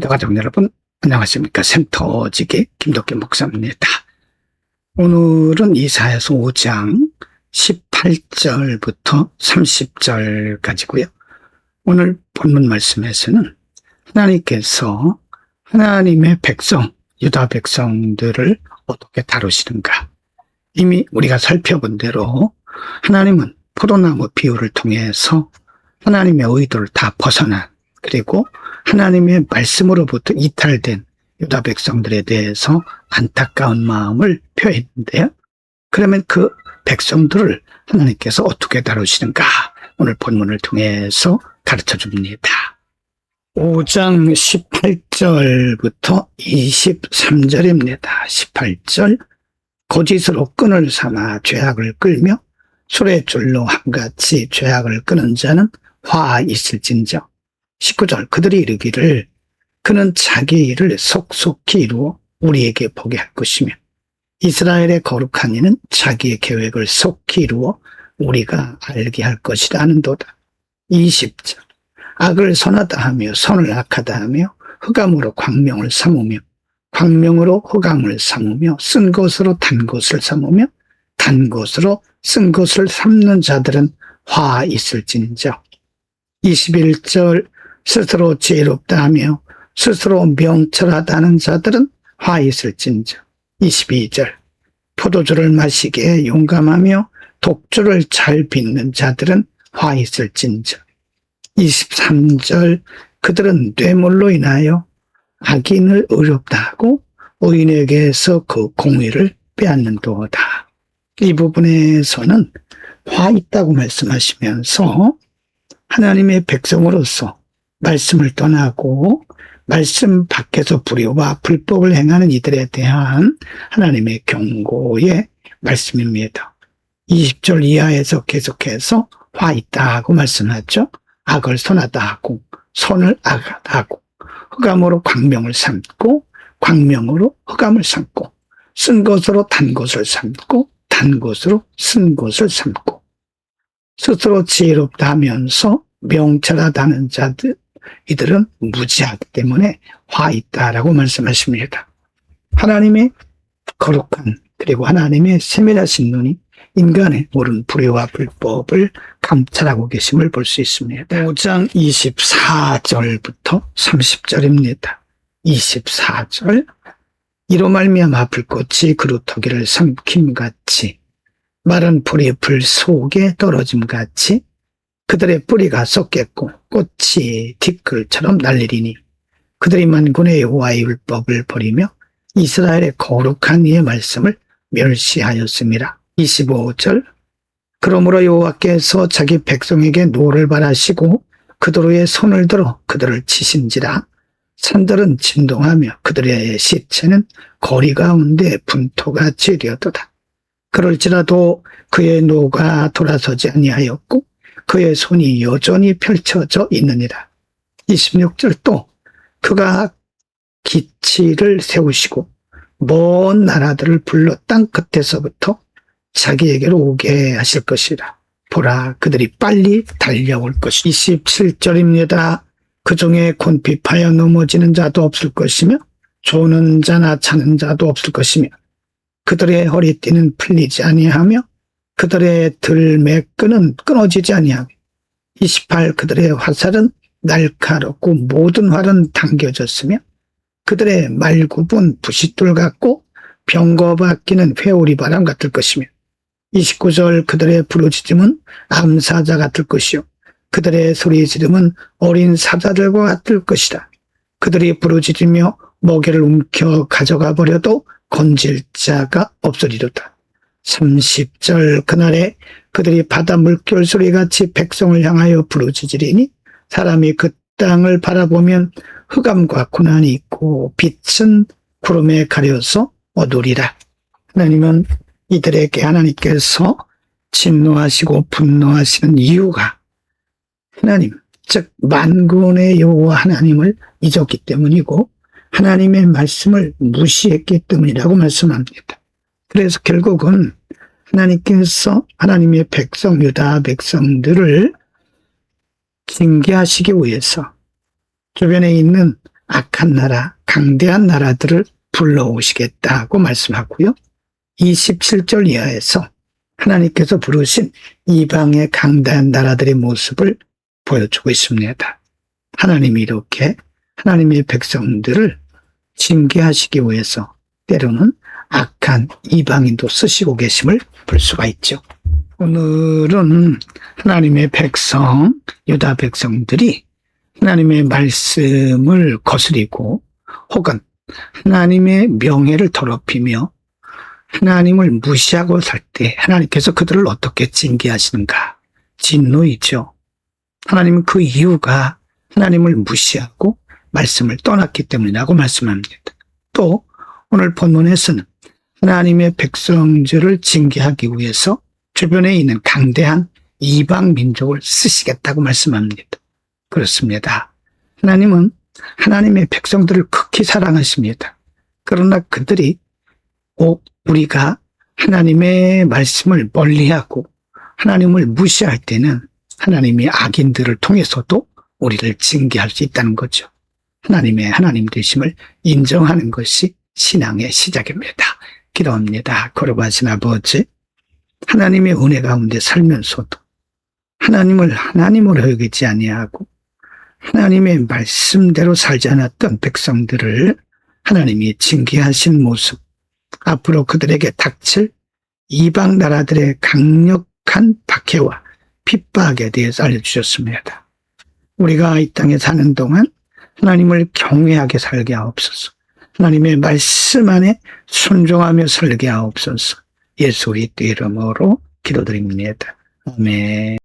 가족 여러분, 안녕하십니까. 센터지기 김덕기 목사입니다. 오늘은 이사야서 5장 18절부터 30절까지고요. 오늘 본문 말씀에서는 하나님께서 하나님의 백성, 유다 백성들을 어떻게 다루시는가. 이미 우리가 살펴본 대로 하나님은 포도나무 비유를 통해서 하나님의 의도를 다 벗어난, 그리고 하나님의 말씀으로부터 이탈된 유다 백성들에 대해서 안타까운 마음을 표했는데요. 그러면 그 백성들을 하나님께서 어떻게 다루시는가, 오늘 본문을 통해서 가르쳐 줍니다. 5장 18절부터 23절입니다. 18절, 거짓으로 끈을 삼아 죄악을 끌며 수레줄로 함같이 죄악을 끄는 자는 화 있을진저. 19절, 그들이 이르기를 그는 자기 일을 속속히 이루어 우리에게 보게 할 것이며 이스라엘의 거룩한 이는 자기의 계획을 속히 이루어 우리가 알게 할 것이라 하는도다. 20절, 악을 선하다 하며 선을 악하다 하며 흑암으로 광명을 삼으며 광명으로 흑암을 삼으며 쓴 것으로 단 것을 삼으며 단 것으로 쓴 것을 삼는 자들은 화 있을진저. 21절, 스스로 지혜롭다 하며 스스로 명철하다는 자들은 화 있을진저. 22절, 포도주를 마시기에 용감하며 독주를 잘 빚는 자들은 화 있을진저. 23절, 그들은 뇌물로 인하여 악인을 의롭다 하고 의인에게서 그 공의를 빼앗는도다. 이 부분에서는 화 있다고 말씀하시면서 하나님의 백성으로서 말씀을 떠나고 말씀 밖에서 불의와 불법을 행하는 이들에 대한 하나님의 경고의 말씀입니다. 20절 이하에서 계속해서 화 있다 하고 말씀하죠. 악을 선하다 하고 선을 악하다 하고 흑암으로 광명을 삼고 광명으로 흑암을 삼고 쓴 것으로 단 것을 삼고 단 것으로 쓴 것을 삼고 스스로 지혜롭다 하면서 명철하다는 자들, 이들은 무지하기 때문에 화 있다라고 말씀하십니다. 하나님의 거룩한, 그리고 하나님의 세밀하신 눈이 인간의 옳은 불의와 불법을 감찰하고 계심을 볼 수 있습니다. 5장 24절부터 30절입니다. 24절, 이로 말미암아 불꽃이 그루터기를 삼킴같이 마른 풀이 불 속에 떨어짐같이 그들의 뿌리가 썩겠고 꽃이 티끌처럼 날리리니 그들이 만군의 여호와의 율법을 버리며 이스라엘의 거룩한 이의 말씀을 멸시하였습니다. 25절, 그러므로 여호와께서 자기 백성에게 노를 바라시고 그들의 손을 들어 그들을 치신지라. 산들은 진동하며 그들의 시체는 거리 가운데 분토같이 되었도다. 그럴지라도 그의 노가 돌아서지 아니하였고 그의 손이 여전히 펼쳐져 있느니라. 26절, 또 그가 기치를 세우시고 먼 나라들을 불러 땅 끝에서부터 자기에게로 오게 하실 것이라. 보라, 그들이 빨리 달려올 것이. 27절입니다. 그 중에 곤핍하여 넘어지는 자도 없을 것이며 조는 자나 차는 자도 없을 것이며 그들의 허리띠는 풀리지 아니하며 그들의 들매끈은 끊어지지 아니하며 28, 그들의 화살은 날카롭고 모든 활은 당겨졌으며 그들의 말굽은 부싯돌 같고 병거바퀴는 회오리 바람 같을 것이며 29절, 그들의 부르짖음은 암사자 같을 것이요 그들의 소리 지름은 어린 사자들과 같을 것이다. 그들이 부르짖으며 먹이를 움켜 가져가 버려도 건질 자가 없으리로다. 30절, 그날에 그들이 바다 물결 소리같이 백성을 향하여 부르짖으리니 사람이 그 땅을 바라보면 흑암과 고난이 있고 빛은 구름에 가려서 어두리라. 하나님은 이들에게 하나님께서 진노하시고 분노하시는 이유가 하나님, 즉 만군의 여호와 하나님을 잊었기 때문이고 하나님의 말씀을 무시했기 때문이라고 말씀합니다. 그래서 결국은 하나님께서 하나님의 백성, 유다 백성들을 징계하시기 위해서 주변에 있는 악한 나라, 강대한 나라들을 불러오시겠다고 말씀하고요. 27절 이하에서 하나님께서 부르신 이방의 강대한 나라들의 모습을 보여주고 있습니다. 하나님이 이렇게 하나님의 백성들을 징계하시기 위해서 때로는 악한 이방인도 쓰시고 계심을 볼 수가 있죠. 오늘은 하나님의 백성, 유다 백성들이 하나님의 말씀을 거스리고 혹은 하나님의 명예를 더럽히며 하나님을 무시하고 살 때 하나님께서 그들을 어떻게 징계하시는가? 진노이죠. 하나님은 그 이유가 하나님을 무시하고 말씀을 떠났기 때문이라고 말씀합니다. 또 오늘 본문에서는 하나님의 백성들을 징계하기 위해서 주변에 있는 강대한 이방 민족을 쓰시겠다고 말씀합니다. 그렇습니다. 하나님은 하나님의 백성들을 극히 사랑하십니다. 그러나 그들이 우리가 하나님의 말씀을 멀리하고 하나님을 무시할 때는 하나님이 악인들을 통해서도 우리를 징계할 수 있다는 거죠. 하나님의 하나님 되심을 인정하는 것이 신앙의 시작입니다. 기도합니다. 거룩하신 아버지, 하나님의 은혜 가운데 살면서도 하나님을 하나님으로 여기지 아니하고 하나님의 말씀대로 살지 않았던 백성들을 하나님이 징계하신 모습, 앞으로 그들에게 닥칠 이방 나라들의 강력한 박해와 핍박에 대해서 알려주셨습니다. 우리가 이 땅에 사는 동안 하나님을 경외하게 살게 하옵소서. 하나님의 말씀 안에 순종하며 살게 하옵소서. 예수 그리스도의 이름으로 기도드립니다. 아멘.